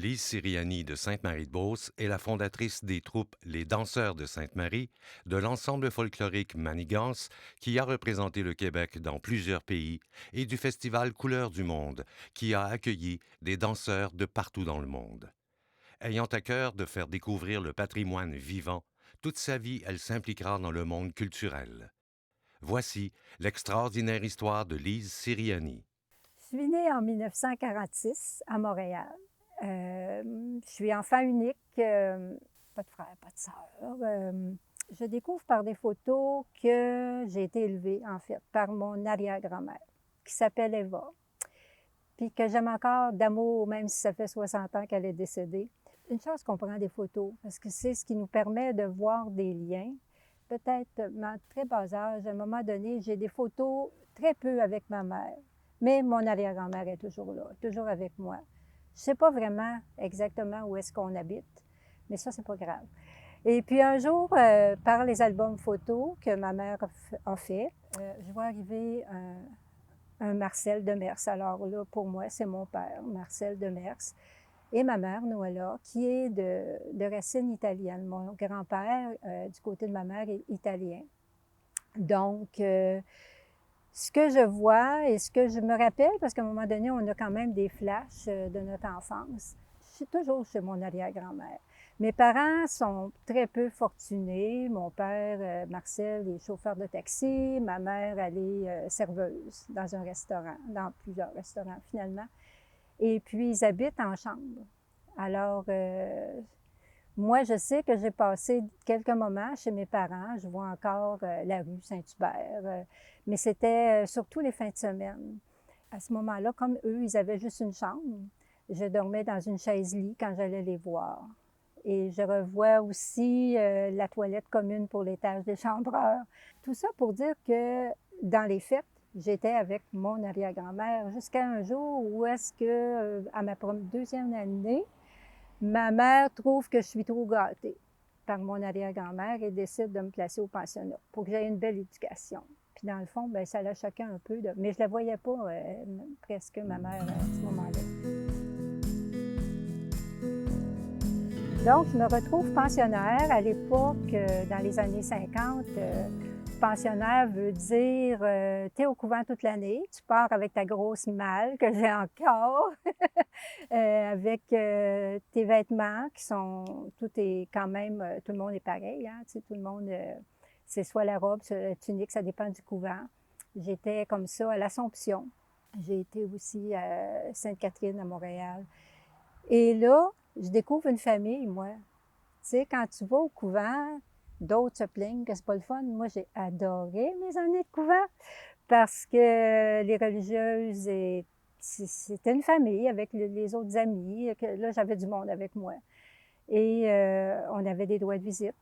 Lise Siriani de Sainte-Marie-de-Beauce est la fondatrice des troupes Les Danseurs de Sainte-Marie, de l'ensemble folklorique Manigance, qui a représenté le Québec dans plusieurs pays, et du festival Couleurs du Monde, qui a accueilli des danseurs de partout dans le monde. Ayant à cœur de faire découvrir le patrimoine vivant, toute sa vie, elle s'impliquera dans le monde culturel. Voici l'extraordinaire histoire de Lise Siriani. Je suis née en 1946 à Montréal. Je suis enfant unique, pas de frère, pas de sœur. Je découvre par des photos que j'ai été élevée, en fait, par mon arrière-grand-mère, qui s'appelle Eva, puis que j'aime encore d'amour, même si ça fait 60 ans qu'elle est décédée. Une chose qu'on prend des photos, parce que c'est ce qui nous permet de voir des liens. Peut-être, à très bas âge, à un moment donné, j'ai des photos très peu avec ma mère. Mais mon arrière-grand-mère est toujours là, toujours avec moi. Je ne sais pas vraiment exactement où est-ce qu'on habite, mais ça, c'est pas grave. Et puis un jour, par les albums photos que ma mère a fait, je vois arriver un Marcel Demers. Alors là, pour moi, c'est mon père, Marcel Demers, et ma mère, Noëlla, qui est de racines italiennes. Mon grand-père, du côté de ma mère, est italien. Donc, ce que je vois et ce que je me rappelle, parce qu'à un moment donné, on a quand même des flashs de notre enfance, je suis toujours chez mon arrière-grand-mère. Mes parents sont très peu fortunés. Mon père, Marcel, est chauffeur de taxi. Ma mère, elle est serveuse dans un restaurant, dans plusieurs restaurants finalement. Et puis, ils habitent en chambre. Alors, moi, je sais que j'ai passé quelques moments chez mes parents. Je vois encore la rue Saint-Hubert, mais c'était surtout les fins de semaine. À ce moment-là, comme eux, ils avaient juste une chambre, je dormais dans une chaise-lit quand j'allais les voir. Et je revois aussi la toilette commune pour l'étage des chambreurs. Tout ça pour dire que dans les fêtes, j'étais avec mon arrière-grand-mère jusqu'à un jour où est-ce que, à ma deuxième année, ma mère trouve que je suis trop gâtée par mon arrière-grand-mère et décide de me placer au pensionnat pour que j'aie une belle éducation. Puis dans le fond, ben ça l'a choqué un peu. Mais je la voyais pas presque, ma mère, à ce moment-là. Donc, je me retrouve pensionnaire. À l'époque, dans les années 50, pensionnaire veut dire tu es au couvent toute l'année, tu pars avec ta grosse malle que j'ai encore, avec tes vêtements qui sont, tout est quand même, tout le monde est pareil, hein, tu sais, tout le monde, c'est soit la robe, soit la tunique, ça dépend du couvent. J'étais comme ça à l'Assomption. J'ai été aussi à Sainte-Catherine à Montréal. Et là, je découvre une famille, moi. Tu sais, quand tu vas au couvent, d'autres se plaignent que c'est pas le fun. Moi, j'ai adoré mes années de couvent parce que les religieuses, c'était une famille avec les autres amis. Que là, j'avais du monde avec moi. Et on avait des droits de visite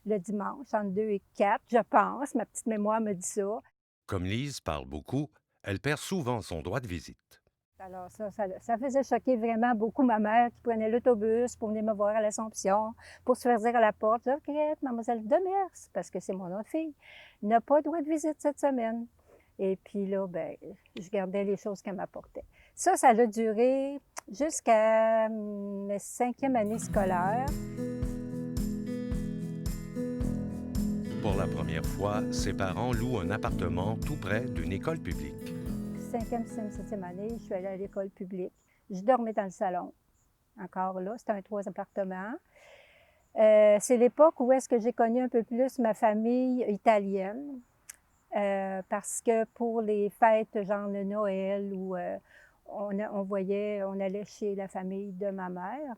le dimanche, entre 2 et 4, je pense. Ma petite mémoire me dit ça. Comme Lise parle beaucoup, elle perd souvent son droit de visite. Alors ça faisait choquer vraiment beaucoup ma mère qui prenait l'autobus pour venir me voir à l'Assomption, pour se faire dire à la porte, OK, mademoiselle Demers, parce que c'est mon nom de fille, n'a pas droit de visite cette semaine. Et puis là, ben, je gardais les choses qu'elle m'apportait. Ça a duré jusqu'à ma cinquième année scolaire. Pour la première fois, ses parents louent un appartement tout près d'une école publique. Cinquième, sixième, septième année, je suis allée à l'école publique. Je dormais dans le salon. Encore là, c'était un 3 appartements. C'est l'époque où est-ce que j'ai connu un peu plus ma famille italienne, parce que pour les fêtes genre le Noël où on allait chez la famille de ma mère.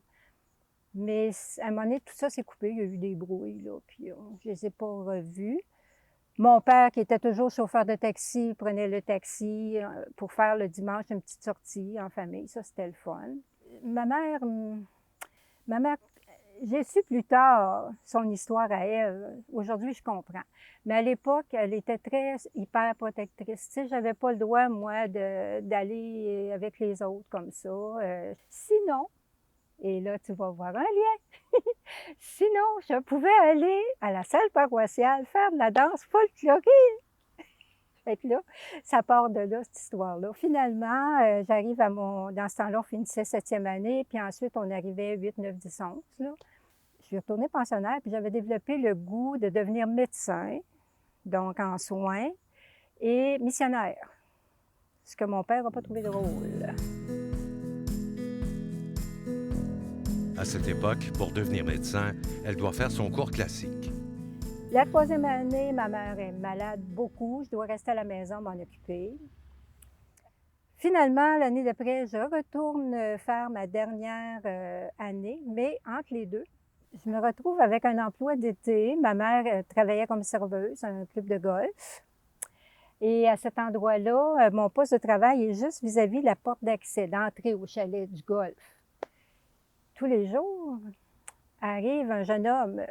Mais à un moment donné, tout ça s'est coupé, il y a eu des brouilles, là, puis je les ai pas revus. Mon père, qui était toujours chauffeur de taxi, prenait le taxi pour faire le dimanche une petite sortie en famille. Ça, c'était le fun. Ma mère, Ma mère, j'ai su plus tard son histoire à elle. Aujourd'hui, je comprends. Mais à l'époque, elle était très hyper protectrice. Tu sais, j'avais pas le droit, moi, d'aller avec les autres comme ça. Sinon, et là, tu vas voir un lien. Sinon, je pouvais aller à la salle paroissiale faire de la danse folklorique. Fait que là, ça part de là, cette histoire-là. Finalement, j'arrive à dans ce temps-là, on finissait 7e année, puis ensuite, on arrivait 8, 9, 10, 11, là. Je suis retournée pensionnaire, puis j'avais développé le goût de devenir médecin, donc en soins, et missionnaire, ce que mon père n'a pas trouvé drôle. À cette époque, pour devenir médecin, elle doit faire son cours classique. La 3e année, ma mère est malade beaucoup. Je dois rester à la maison, m'en occuper. Finalement, l'année d'après, je retourne faire ma dernière année, mais entre les deux, je me retrouve avec un emploi d'été. Ma mère travaillait comme serveuse à un club de golf. Et à cet endroit-là, mon poste de travail est juste vis-à-vis la porte d'accès, d'entrée au chalet du golf. Tous les jours, arrive un jeune homme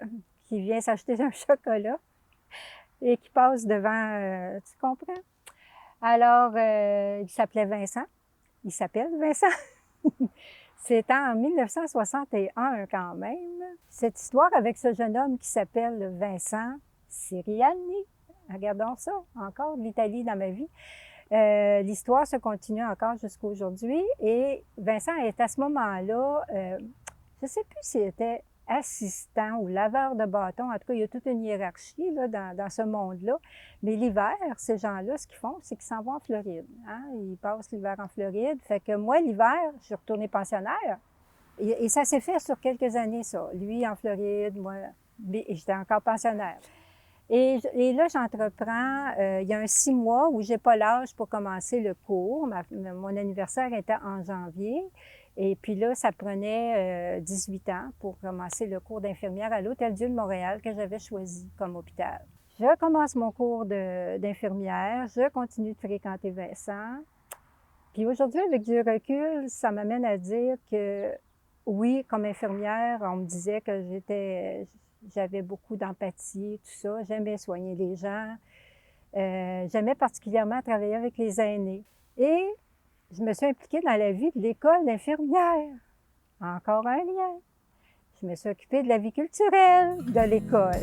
qui vient s'acheter un chocolat et qui passe devant, tu comprends? Alors, il s'appelait Vincent. Il s'appelle Vincent. C'est en 1961 quand même. Cette histoire avec ce jeune homme qui s'appelle Vincent Siriani. Regardons ça, encore de l'Italie dans ma vie. L'histoire se continue encore jusqu'à aujourd'hui. Et Vincent est à ce moment-là, je ne sais plus s'il était assistant ou laveur de bâton. En tout cas, il y a toute une hiérarchie là, dans ce monde-là. Mais l'hiver, ces gens-là, ce qu'ils font, c'est qu'ils s'en vont en Floride. Hein? Ils passent l'hiver en Floride. Fait que moi, l'hiver, je suis retournée pensionnaire. Et ça s'est fait sur quelques années, ça. Lui en Floride, moi, j'étais encore pensionnaire. Et là, j'entreprends, il y a un 6 mois où j'ai pas l'âge pour commencer le cours. Mon anniversaire était en janvier. Et puis là, ça prenait 18 ans pour commencer le cours d'infirmière à l'Hôtel-Dieu de Montréal que j'avais choisi comme hôpital. Je commence mon cours d'infirmière, je continue de fréquenter Vincent. Puis aujourd'hui, avec du recul, ça m'amène à dire que oui, comme infirmière, on me disait que j'avais beaucoup d'empathie, tout ça. J'aimais soigner les gens. J'aimais particulièrement travailler avec les aînés. Et je me suis impliquée dans la vie de l'école d'infirmière. Encore un lien. Je me suis occupée de la vie culturelle de l'école.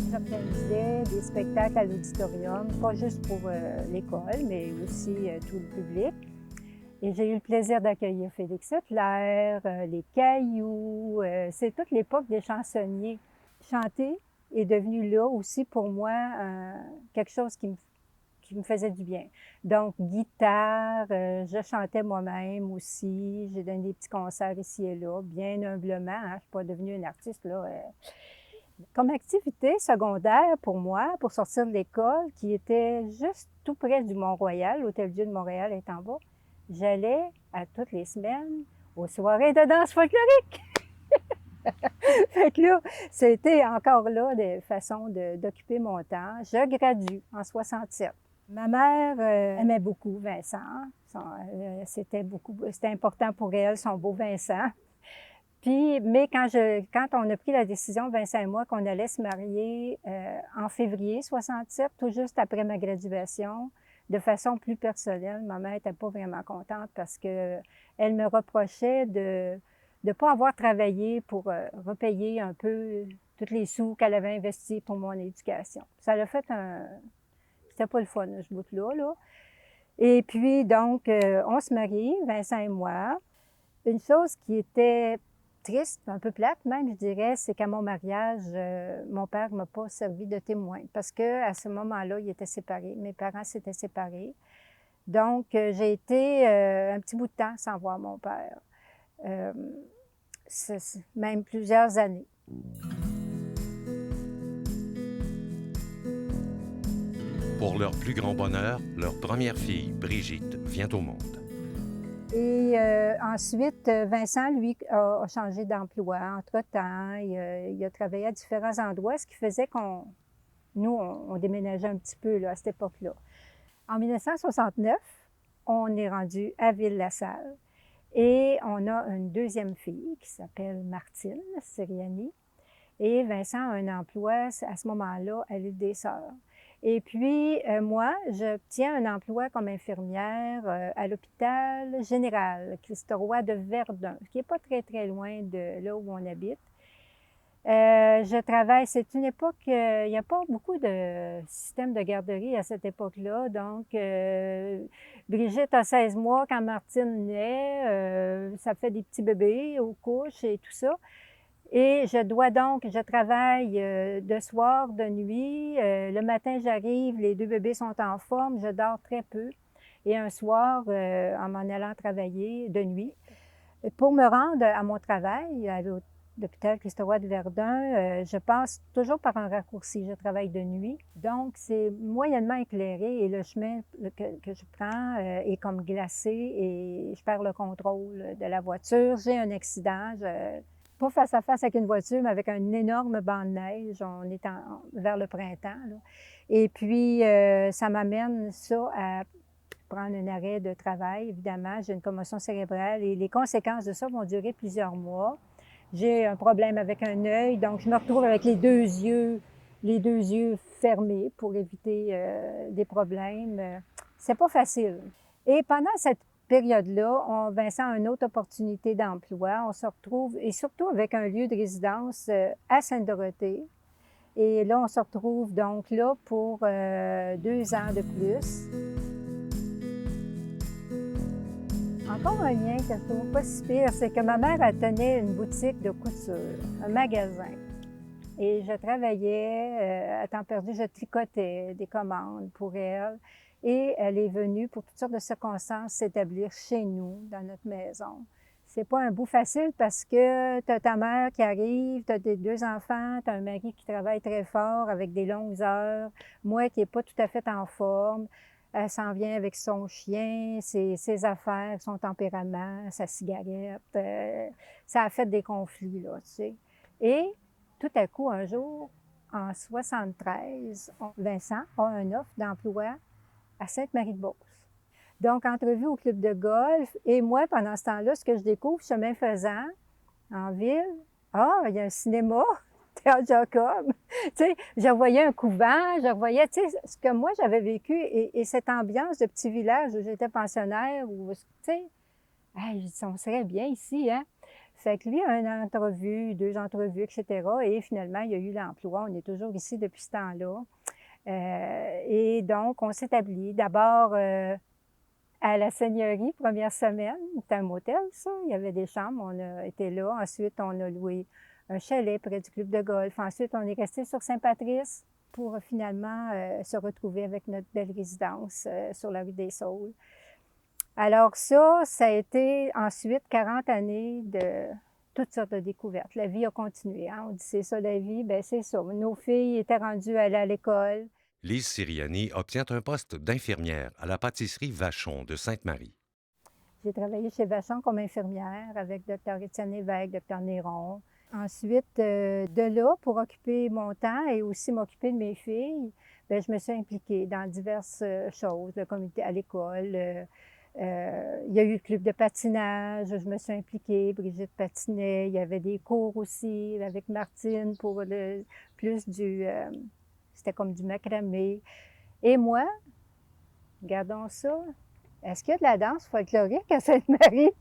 J'organisais des spectacles à l'auditorium, pas juste pour l'école, mais aussi tout le public. Et j'ai eu le plaisir d'accueillir Félix Leclerc, les Cailloux. C'est toute l'époque des chansonniers. Chanter est devenu là aussi pour moi quelque chose qui me faisait du bien. Donc, guitare, je chantais moi-même aussi. J'ai donné des petits concerts ici et là, bien humblement. Hein, je ne suis pas devenue une artiste, là. Comme activité secondaire pour moi, pour sortir de l'école, qui était juste tout près du Mont-Royal, l'Hôtel-Dieu de Montréal est en bas, j'allais à toutes les semaines aux soirées de danse folklorique. Fait que là, c'était encore là des façons d'occuper mon temps. Je gradue en 67. Ma mère aimait beaucoup Vincent. C'était important pour elle, son beau Vincent. Puis, mais quand on a pris la décision, Vincent et moi, qu'on allait se marier en février 67, tout juste après ma graduation, de façon plus personnelle, ma mère n'était pas vraiment contente parce que elle me reprochait de ne pas avoir travaillé pour repayer un peu tous les sous qu'elle avait investis pour mon éducation. Ça l'a fait C'était pas le fun, ce bout-là, là. Et puis, donc, on se marie, Vincent et moi. Une chose qui était triste, un peu plate même, je dirais, c'est qu'à mon mariage, mon père ne m'a pas servi de témoin parce qu'à ce moment-là, il était séparé. Mes parents s'étaient séparés. Donc, j'ai été un petit bout de temps sans voir mon père. Même plusieurs années. Pour leur plus grand bonheur, leur première fille, Brigitte, vient au monde. Et ensuite, Vincent, lui, a changé d'emploi entre-temps. Il a travaillé à différents endroits, ce qui faisait on déménageait un petit peu là, à cette époque-là. En 1969, on est rendu à Ville-la-Salle et on a une deuxième fille qui s'appelle Martine Siriani. Et Vincent a un emploi à ce moment-là à l'île des Sœurs. Et puis, moi, j'obtiens un emploi comme infirmière à l'hôpital général Christ-Roi de Verdun, qui n'est pas très, très loin de là où on habite. Je travaille, c'est une époque, il n'y a pas beaucoup de système de garderie à cette époque-là. Donc, Brigitte a 16 mois quand Martine naît. Ça fait des petits bébés aux couches et tout ça. Et je travaille de soir, de nuit. Le matin, j'arrive, les 2 bébés sont en forme, je dors très peu. Et un soir, en m'en allant travailler de nuit, pour me rendre à mon travail, à l'hôpital Christ-Roi de Verdun, je passe toujours par un raccourci. Je travaille de nuit, donc c'est moyennement éclairé et le chemin que je prends est comme glacé et je perds le contrôle de la voiture. J'ai un accident, pas face à face avec une voiture, mais avec un énorme banc de neige. On est vers le printemps, là. Et puis, ça m'amène ça à prendre un arrêt de travail, évidemment. J'ai une commotion cérébrale et les conséquences de ça vont durer plusieurs mois. J'ai un problème avec un œil, donc je me retrouve avec les deux yeux fermés pour éviter des problèmes. C'est pas facile. Et pendant cette période-là, Vincent a une autre opportunité d'emploi. On se retrouve, et surtout avec un lieu de résidence à Sainte-Dorothée. Et là, on se retrouve donc là pour 2 ans de plus. Encore un lien que je trouve pas si pire, c'est que ma mère, elle tenait une boutique de couture, un magasin. Et je travaillais à temps perdu, je tricotais des commandes pour elle. Et elle est venue, pour toutes sortes de circonstances, s'établir chez nous, dans notre maison. C'est pas un bout facile parce que tu as ta mère qui arrive, tu as tes 2 enfants, tu as un mari qui travaille très fort avec des longues heures, moi qui n'est pas tout à fait en forme. Elle s'en vient avec son chien, ses affaires, son tempérament, sa cigarette. Ça a fait des conflits, là, tu sais. Et tout à coup, un jour, en 73, Vincent a une offre d'emploi à Sainte-Marie-de-Beauce. Donc, entrevue au club de golf. Et moi, pendant ce temps-là, ce que je découvre, chemin faisant, en ville, il y a un cinéma, Théâtre Jacob. Tu sais, je voyais un couvent, je voyais, tu sais, ce que moi j'avais vécu et cette ambiance de petit village où j'étais pensionnaire, où, tu sais, hey, on serait bien ici, hein? Fait que lui a une entrevue, 2 entrevues, etc. Et finalement, il y a eu l'emploi. On est toujours ici depuis ce temps-là. Et donc, on s'établit d'abord à la Seigneurie, première semaine. C'était un motel, ça. Il y avait des chambres. On a été là. Ensuite, on a loué un chalet près du club de golf. Ensuite, on est resté sur Saint-Patrice pour finalement se retrouver avec notre belle résidence sur la rue des Saules. Alors ça a été ensuite 40 années de toutes sortes de découvertes. La vie a continué. Hein? On dit c'est ça la vie, bien c'est ça. Nos filles étaient rendues à aller à l'école. Lise Siriani obtient un poste d'infirmière à la pâtisserie Vachon de Sainte-Marie. J'ai travaillé chez Vachon comme infirmière avec Dr Étienne Lévesque, Dr Néron. Ensuite, de là, pour occuper mon temps et aussi m'occuper de mes filles, bien, je me suis impliquée dans diverses choses, le comité à l'école. Il y a eu le club de patinage, je me suis impliquée, Brigitte patinait, il y avait des cours aussi avec Martine pour c'était comme du macramé. Et moi, regardons ça, est-ce qu'il y a de la danse folklorique à Sainte-Marie?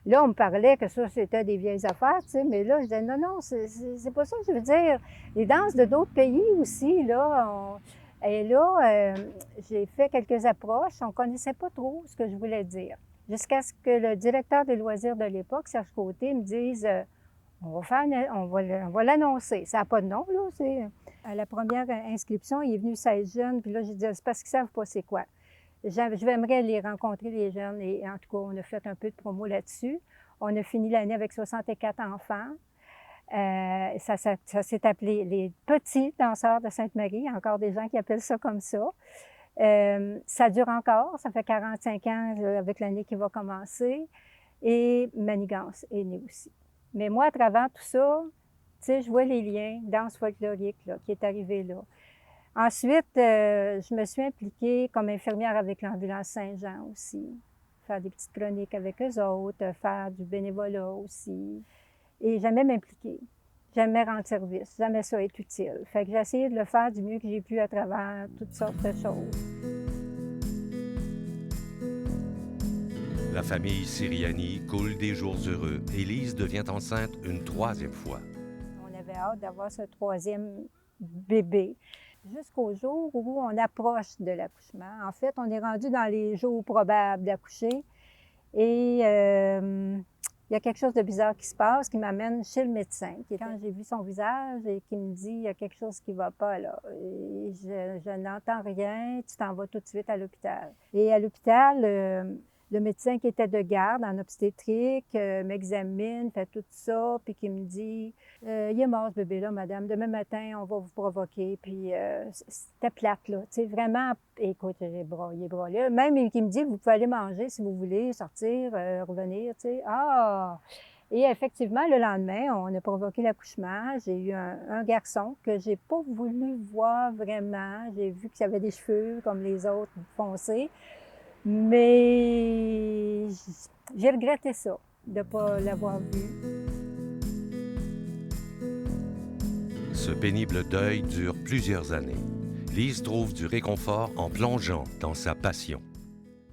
Là, on me parlait que ça, c'était des vieilles affaires, tu sais, mais là, je disais, non, c'est pas ça que je veux dire. Les danses de d'autres pays aussi, là, et là, j'ai fait quelques approches. On connaissait pas trop ce que je voulais dire. Jusqu'à ce que le directeur des loisirs de l'époque, Serge Côté, me dise, on va l'annoncer. Ça n'a pas de nom, là. À la première inscription, il est venu 16 jeunes, puis là, j'ai dit, c'est parce qu'ils savent pas c'est quoi. J'aimerais les rencontrer, les jeunes, et en tout cas, on a fait un peu de promo là-dessus. On a fini l'année avec 64 enfants. Ça s'est appelé les petits danseurs de Sainte-Marie. Il y a encore des gens qui appellent ça comme ça. Ça dure encore. Ça fait 45 ans avec l'année qui va commencer. Et Manigance est né aussi. Mais moi, à travers tout ça, tu sais, je vois les liens, danse folklorique, là, qui est arrivé là. Ensuite, je me suis impliquée comme infirmière avec l'ambulance Saint-Jean aussi. Faire des petites chroniques avec eux autres, faire du bénévolat aussi. Et jamais m'impliquer, jamais rendre service, jamais ça être utile. Fait que j'ai essayé de le faire du mieux que j'ai pu à travers toutes sortes de choses. La famille Siriani coule des jours heureux et Lise devient enceinte une 3e fois. On avait hâte d'avoir ce troisième bébé. Jusqu'au jour où on approche de l'accouchement. En fait, on est rendu dans les jours probables d'accoucher et il y a quelque chose de bizarre qui se passe, qui m'amène chez le médecin. Quand j'ai vu son visage et qui me dit « il y a quelque chose qui ne va pas là », et je n'entends rien, tu t'en vas tout de suite à l'hôpital. Et à l'hôpital, le médecin qui était de garde en obstétrique m'examine, fait tout ça, puis qui me dit il est mort ce bébé-là, madame. Demain matin, on va vous provoquer. » Puis c'était plate, là. Tu sais, vraiment, écoute, j'ai broyé, broyé. Même qui me dit vous pouvez aller manger si vous voulez, sortir, revenir, tu sais. Ah! Et effectivement, le lendemain, on a provoqué l'accouchement. J'ai eu un garçon que j'ai pas voulu voir vraiment. J'ai vu qu'il avait des cheveux comme les autres foncés. Mais j'ai regretté ça, de ne pas l'avoir vu. Ce pénible deuil dure plusieurs années. Lise trouve du réconfort en plongeant dans sa passion.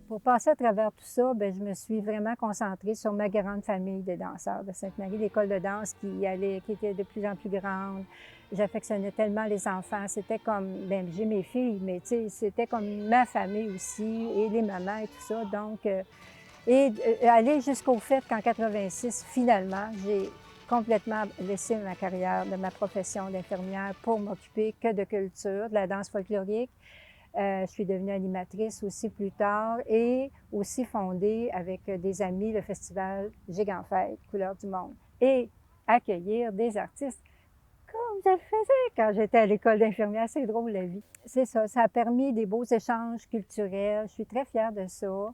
Pour passer à travers tout ça, bien, je me suis vraiment concentrée sur ma grande famille de danseurs de Sainte-Marie, l'école de danse qui était de plus en plus grande. J'affectionnais tellement les enfants. C'était comme, bien, j'ai mes filles, mais tu sais, c'était comme ma famille aussi, et les mamans et tout ça. Donc, aller jusqu'au fait qu'en 86, finalement, j'ai complètement laissé ma carrière de ma profession d'infirmière pour m'occuper que de culture, de la danse folklorique. Je suis devenue animatrice aussi plus tard et aussi fondé avec des amis le festival Gigantfête, Couleurs du Monde, et accueillir des artistes comme je le faisais quand j'étais à l'école d'infirmière. C'est drôle, la vie. C'est ça, ça a permis des beaux échanges culturels. Je suis très fière de ça.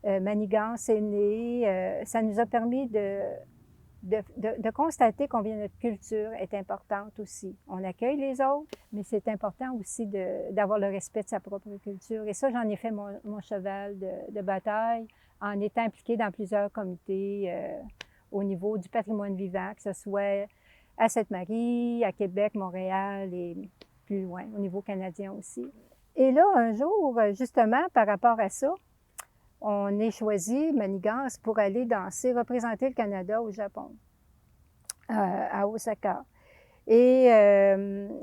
Manigance est née. Ça nous a permis de constater combien notre culture est importante aussi. On accueille les autres, mais c'est important aussi d'avoir le respect de sa propre culture. Et ça, j'en ai fait mon cheval de bataille en étant impliquée dans plusieurs comités au niveau du patrimoine vivant, que ce soit à Sainte-Marie, à Québec, Montréal et plus loin, au niveau canadien aussi. Et là, un jour, justement, par rapport à ça, on est choisi, Manigance, pour aller danser, représenter le Canada au Japon, à Osaka. Et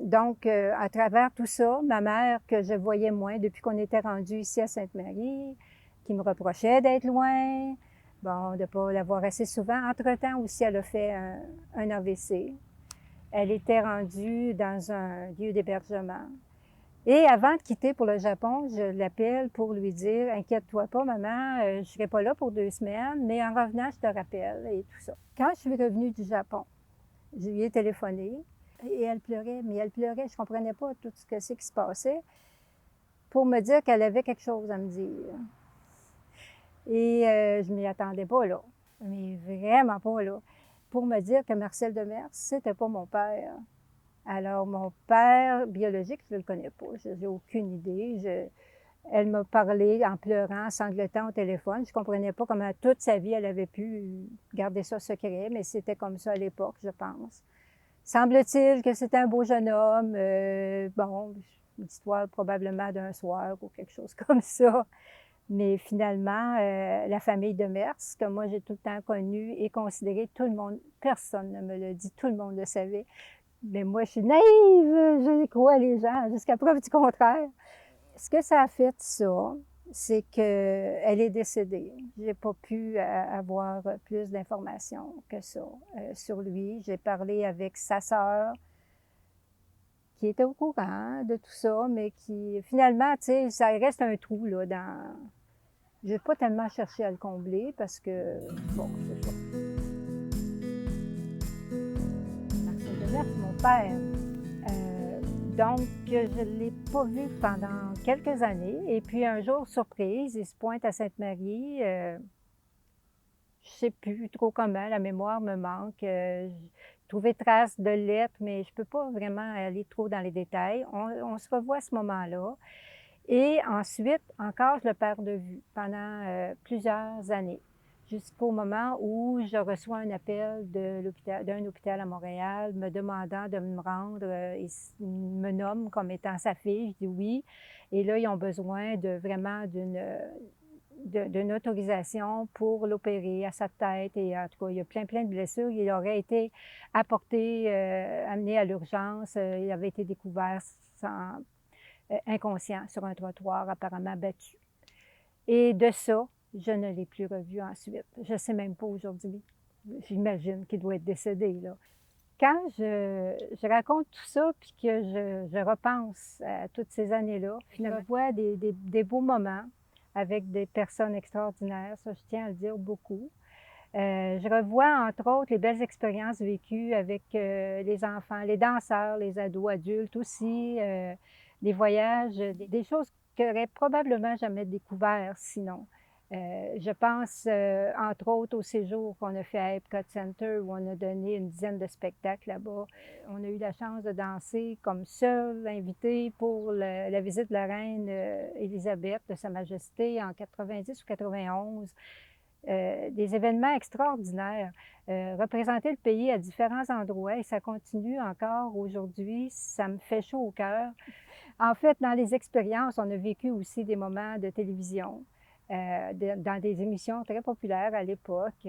donc, à travers tout ça, ma mère, que je voyais moins depuis qu'on était rendu ici à Sainte-Marie, qui me reprochait d'être loin, bon, de ne pas la voir assez souvent. Entre-temps aussi, elle a fait un AVC. Elle était rendue dans un lieu d'hébergement. Et avant de quitter pour le Japon, je l'appelle pour lui dire « Inquiète-toi pas, maman, je ne serai pas là pour 2 semaines, mais en revenant, je te rappelle » et tout ça. Quand je suis revenue du Japon, je lui ai téléphoné et elle pleurait, mais elle pleurait, je ne comprenais pas tout ce que c'est qui se passait, pour me dire qu'elle avait quelque chose à me dire. Et je ne m'y attendais pas là, mais vraiment pas là, pour me dire que Marcel Demers, c'était pas mon père. Alors, mon père biologique, je ne le connais pas, je n'ai aucune idée. Elle m'a parlé en pleurant, en sanglotant au téléphone. Je ne comprenais pas comment toute sa vie, elle avait pu garder ça secret, mais c'était comme ça à l'époque, je pense. Semble-t-il que c'était un beau jeune homme, bon, une histoire probablement d'un soir ou quelque chose comme ça. Mais finalement, la famille de Mers, que moi j'ai tout le temps connue et considérée, tout le monde, personne ne me l'a dit, tout le monde le savait. Mais moi, je suis naïve, je crois les gens, jusqu'à preuve du contraire. Ce que ça a fait, ça, c'est qu'elle est décédée. J'ai pas pu avoir plus d'informations que ça sur lui. J'ai parlé avec sa sœur, qui était au courant de tout ça, mais qui, finalement, tu sais, ça reste un trou, là, dans... J'ai pas tellement cherché à le combler, parce que, bon, c'est ça. Marcel Demers, mon père. Donc, je ne l'ai pas vu pendant quelques années. Et puis, un jour, surprise, il se pointe à Sainte-Marie. Je ne sais plus trop comment, la mémoire me manque. J'ai trouvé trace de lettres, mais je ne peux pas vraiment aller trop dans les détails. On se revoit à ce moment-là. Et ensuite, encore, je le perds de vue pendant plusieurs années, jusqu'au moment où je reçois un appel d'un hôpital à Montréal me demandant de me rendre. Il me nomme comme étant sa fille. Je dis oui. Et là, ils ont besoin vraiment d'une autorisation pour l'opérer à sa tête. Et en tout cas, il y a plein de blessures. Il aurait été apporté, amené à l'urgence. Il avait été découvert inconscient sur un trottoir, apparemment battu. Et de ça, je ne l'ai plus revu ensuite. Je ne sais même pas aujourd'hui. J'imagine qu'il doit être décédé, là. Quand je raconte tout ça, puis que je repense à toutes ces années-là, je revois des beaux moments avec des personnes extraordinaires, ça je tiens à le dire beaucoup. Je revois entre autres les belles expériences vécues avec les enfants, les danseurs, les ados, adultes aussi, des voyages, des choses qu'ils n'auraient probablement jamais découvert sinon. Je pense, entre autres, au séjour qu'on a fait à Epcot Center où on a donné une dizaine de spectacles là-bas. On a eu la chance de danser comme seule invitée pour la visite de la reine Élisabeth, de Sa Majesté, en 90 ou 91. Des événements extraordinaires. Représenter le pays à différents endroits et ça continue encore aujourd'hui, ça me fait chaud au cœur. En fait, dans les expériences, on a vécu aussi des moments de télévision. Dans des émissions très populaires à l'époque.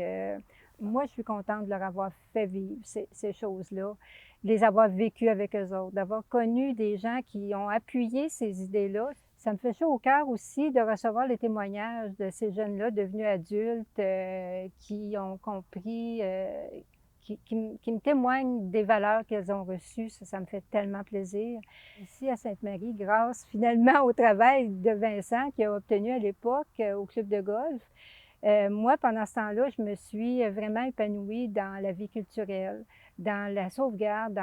Moi, je suis contente de leur avoir fait vivre ces choses-là, de les avoir vécues avec eux autres, d'avoir connu des gens qui ont appuyé ces idées-là. Ça me fait chaud au cœur aussi de recevoir les témoignages de ces jeunes-là devenus adultes qui ont compris, qui me témoignent des valeurs qu'elles ont reçues. Ça me fait tellement plaisir. Ici, à Sainte-Marie, grâce finalement au travail de Vincent qu'il a obtenu à l'époque au club de golf, moi, pendant ce temps-là, je me suis vraiment épanouie dans la vie culturelle, dans la sauvegarde,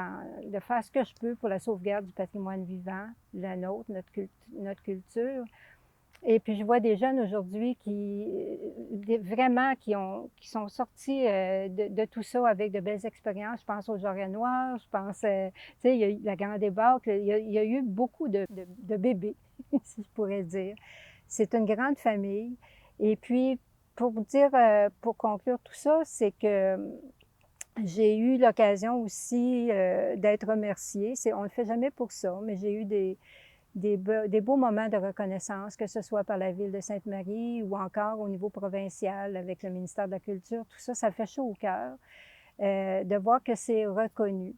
de faire ce que je peux pour la sauvegarde du patrimoine vivant, la nôtre, notre culture. Et puis, je vois des jeunes aujourd'hui qui sont sortis de tout ça avec de belles expériences. Je pense aux Jarrets Noirs, je pense, tu sais, il y a eu la Grande Débâcle, il y a eu beaucoup de bébés, si je pourrais dire. C'est une grande famille. Et puis, pour conclure tout ça, c'est que j'ai eu l'occasion aussi d'être remerciée. On ne le fait jamais pour ça, mais j'ai eu des beaux moments de reconnaissance, que ce soit par la Ville de Sainte-Marie ou encore au niveau provincial avec le ministère de la Culture. Tout ça, ça fait chaud au cœur de voir que c'est reconnu.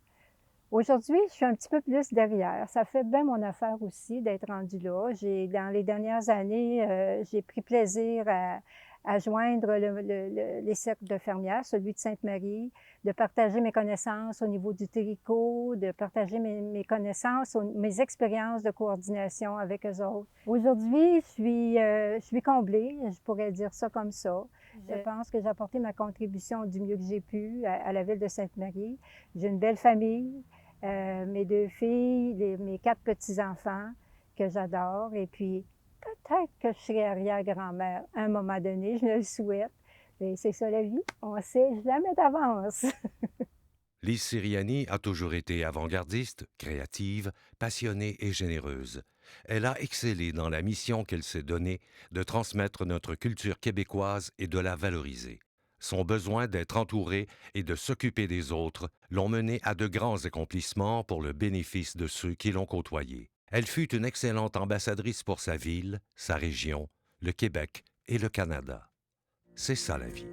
Aujourd'hui, je suis un petit peu plus derrière. Ça fait bien mon affaire aussi d'être rendue là. Dans les dernières années, j'ai pris plaisir à joindre les cercles de fermières, celui de Sainte-Marie, de partager mes connaissances au niveau du tricot, de partager mes connaissances, mes expériences de coordination avec eux autres. Aujourd'hui, je suis comblée, je pourrais dire ça comme ça. Je pense que j'ai apporté ma contribution du mieux que j'ai pu à la Ville de Sainte-Marie. J'ai une belle famille, mes 2 filles, mes 4 petits-enfants que j'adore. Et puis, peut-être que je serai arrière-grand-mère à un moment donné, je le souhaite. Mais c'est ça la vie, on ne sait jamais d'avance. Lise Siriani a toujours été avant-gardiste, créative, passionnée et généreuse. Elle a excellé dans la mission qu'elle s'est donnée de transmettre notre culture québécoise et de la valoriser. Son besoin d'être entourée et de s'occuper des autres l'ont menée à de grands accomplissements pour le bénéfice de ceux qui l'ont côtoyée. Elle fut une excellente ambassadrice pour sa ville, sa région, le Québec et le Canada. C'est ça la vie.